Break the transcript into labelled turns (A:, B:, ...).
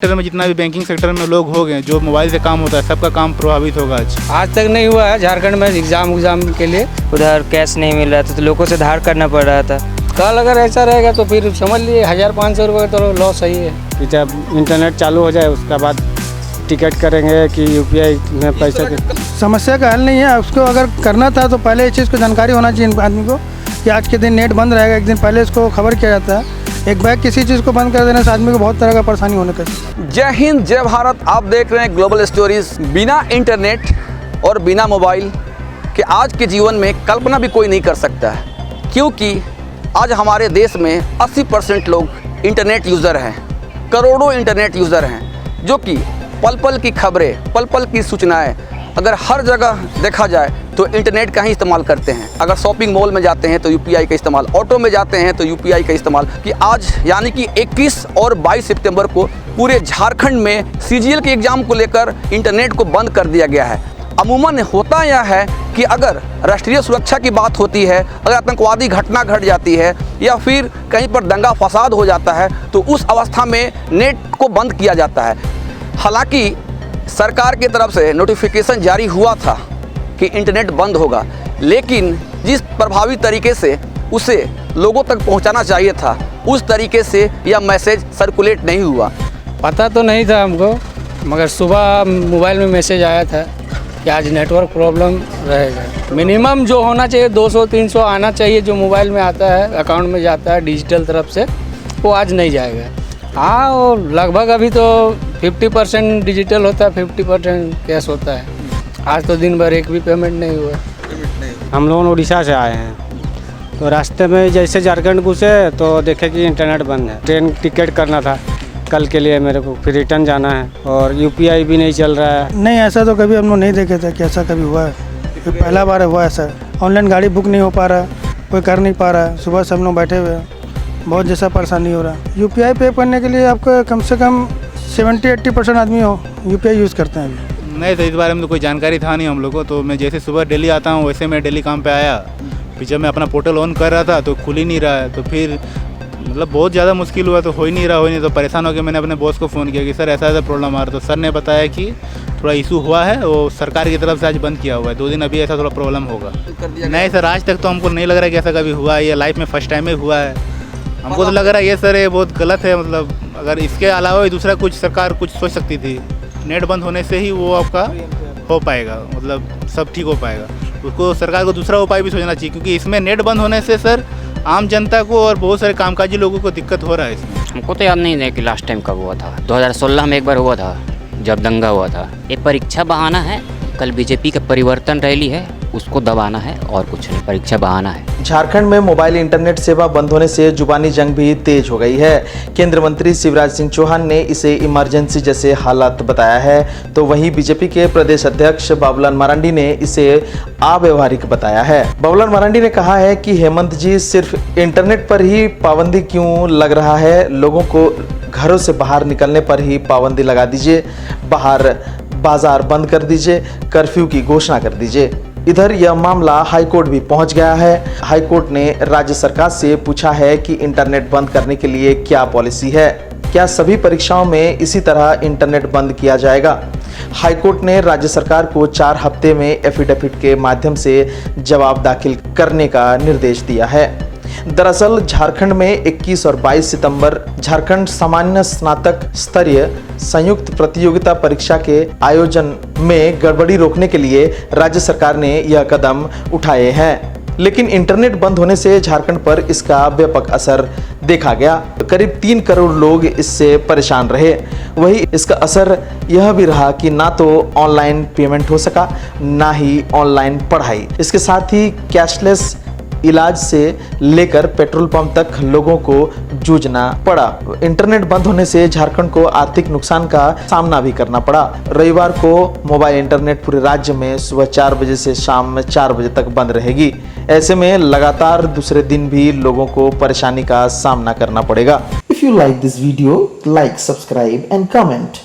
A: Sector में जितना भी बैंकिंग सेक्टर में लोग हो गए जो मोबाइल से काम होता है सबका काम प्रभावित होगा।
B: आज तक नहीं हुआ है झारखंड में एग्जाम के लिए।
C: उधर कैश नहीं मिल रहा था तो लोगों से धार करना पड़ रहा था।
B: कल अगर ऐसा रहेगा तो फिर समझ लिए 1500 रुपये तो लॉस सही है।
D: कि जब इंटरनेट चालू हो जाए उसके बाद टिकट करेंगे कि यूपीआई में पैसे
E: समस्या का हल नहीं है। उसको अगर करना था तो पहले इस चीज़ को जानकारी होना चाहिए आदमी को कि आज के दिन नेट बंद रहेगा। एक दिन पहले इसको खबर किया जाता है। एक बैग किसी चीज़ को बंद कर देने से आदमी को बहुत तरह का परेशानी होने का।
F: जय हिंद जय भारत। आप देख रहे हैं ग्लोबल स्टोरीज। बिना इंटरनेट और बिना मोबाइल के आज के जीवन में कल्पना भी कोई नहीं कर सकता है, क्योंकि आज हमारे देश में 80% लोग इंटरनेट यूज़र हैं। करोड़ों इंटरनेट यूज़र हैं जो कि पल पल की खबरें, पल पल की सूचनाएं अगर हर जगह देखा जाए तो इंटरनेट का ही इस्तेमाल करते हैं। अगर शॉपिंग मॉल में जाते हैं तो यूपीआई का इस्तेमाल, ऑटो में जाते हैं तो यूपीआई का इस्तेमाल। कि आज यानी कि 21 और 22 सितंबर को पूरे झारखंड में सीजीएल के एग्ज़ाम को लेकर इंटरनेट को बंद कर दिया गया है। अमूमन होता यह है कि अगर राष्ट्रीय सुरक्षा की बात होती है, अगर आतंकवादी घटना घट जाती है या फिर कहीं पर दंगा फसाद हो जाता है तो उस अवस्था में नेट को बंद किया जाता है। हालांकि सरकार की तरफ से नोटिफिकेशन जारी हुआ था कि इंटरनेट बंद होगा, लेकिन जिस प्रभावी तरीके से उसे लोगों तक पहुंचाना चाहिए था उस तरीके से यह मैसेज सर्कुलेट नहीं हुआ।
B: पता तो नहीं था हमको, मगर सुबह मोबाइल में मैसेज आया था कि आज नेटवर्क प्रॉब्लम रहेगा। मिनिमम जो होना चाहिए 200-300 आना चाहिए, जो मोबाइल में आता है अकाउंट में जाता है डिजिटल तरफ से, वो आज नहीं जाएगा। हाँ, और लगभग अभी तो 50% डिजिटल होता है, 50% कैश होता है। आज तो दिन भर एक भी पेमेंट नहीं हुआ।
D: हम लोग उड़ीसा से आए हैं तो रास्ते में जैसे झारखंड घुसे तो देखे कि इंटरनेट बंद है। ट्रेन टिकट करना था कल के लिए मेरे को, फिर रिटर्न जाना है और यूपीआई भी नहीं चल रहा है।
E: नहीं, ऐसा तो कभी हम लोग नहीं देखे थे कि ऐसा कभी हुआ है। ये पहला बार हुआ है सर। ऑनलाइन गाड़ी बुक नहीं हो पा रहा, कोई कर नहीं पा रहा है। सुबह से हम लोग बैठे हुए हैं, बहुत जैसा परेशानी हो रहा है। यूपीआई पे करने के लिए आपको कम से कम 70-80% आदमी हो यूपीआई यूज़ करते हैं अभी।
A: नहीं तो इस बारे में तो कोई जानकारी था नहीं हम लोग को। तो मैं जैसे सुबह डेली आता हूँ वैसे मैं डेली काम पे आया, फिर जब मैं अपना पोर्टल ऑन कर रहा था तो खुल ही नहीं रहा है। तो फिर मतलब बहुत ज़्यादा मुश्किल हुआ, तो हो ही नहीं रहा। तो परेशान होकर मैंने अपने बॉस को फ़ोन किया कि सर ऐसा ऐसा प्रॉब्लम आ रहा। तो सर ने बताया कि थोड़ा इशू हुआ है, वो सरकार की तरफ से आज बंद किया हुआ है। 2 दिन अभी ऐसा थोड़ा प्रॉब्लम होगा। नहीं सर, आज तक तो हमको नहीं लग रहा है कि ऐसा कभी हुआ है। ये लाइफ में फर्स्ट टाइम ही हुआ है। हमको तो लग रहा है ये सर ये बहुत गलत है। मतलब अगर इसके अलावा दूसरा कुछ सरकार कुछ सोच सकती थी। नेट बंद होने से ही वो आपका हो पाएगा, मतलब सब ठीक हो पाएगा। उसको सरकार को दूसरा उपाय भी सोचना चाहिए, क्योंकि इसमें नेट बंद होने से सर आम जनता को और बहुत सारे कामकाजी लोगों को दिक्कत हो रहा है इसमें।
C: हमको तो याद नहीं है कि लास्ट टाइम कब हुआ था। 2016 में एक बार हुआ था जब दंगा हुआ था। ये परीक्षा बहाना है। कल बीजेपी का परिवर्तन रैली है, उसको दबाना है और कुछ नहीं, परीक्षा बहाना है।
G: झारखंड में मोबाइल इंटरनेट सेवा बंद होने से जुबानी जंग भी तेज हो गई है। केंद्रीय मंत्री शिवराज सिंह चौहान ने इसे इमरजेंसी जैसे हालात बताया है, तो वहीं बीजेपी के प्रदेश अध्यक्ष बाबूलाल मरांडी ने इसे अव्यावहारिक बताया है। बाबूलाल मरांडी ने कहा है कि हेमंत जी सिर्फ इंटरनेट पर ही पाबंदी क्यों लग रहा है, लोगों को घरों से बाहर निकलने पर ही पाबंदी लगा दीजिए, बाहर बाजार बंद कर दीजिए, कर्फ्यू की घोषणा कर दीजिए। इधर यह मामला हाईकोर्ट भी पहुंच गया है। हाईकोर्ट ने राज्य सरकार से पूछा है कि इंटरनेट बंद करने के लिए क्या पॉलिसी है, क्या सभी परीक्षाओं में इसी तरह इंटरनेट बंद किया जाएगा। हाईकोर्ट ने राज्य सरकार को 4 हफ्ते में एफिडेविट के माध्यम से जवाब दाखिल करने का निर्देश दिया है। दरअसल झारखंड में 21 और 22 सितंबर झारखंड सामान्य स्नातक स्तरीय संयुक्त प्रतियोगिता परीक्षा के आयोजन में गड़बड़ी रोकने के लिए राज्य सरकार ने यह कदम उठाए हैं, लेकिन इंटरनेट बंद होने से झारखंड पर इसका व्यापक असर देखा गया। करीब 3 करोड़ लोग इससे परेशान रहे। वही इसका असर यह भी रहा कि ना तो ऑनलाइन पेमेंट हो सका, ना ही ऑनलाइन पढ़ाई। इसके साथ ही कैशलेस इलाज से लेकर पेट्रोल पंप तक लोगों को जूझना पड़ा। इंटरनेट बंद होने से झारखंड को आर्थिक नुकसान का सामना भी करना पड़ा। रविवार को मोबाइल इंटरनेट पूरे राज्य में सुबह 4 बजे से शाम 4 बजे तक बंद रहेगी। ऐसे में लगातार दूसरे दिन भी लोगों को परेशानी का सामना करना पड़ेगा।
H: If you like this video, like, subscribe and comment.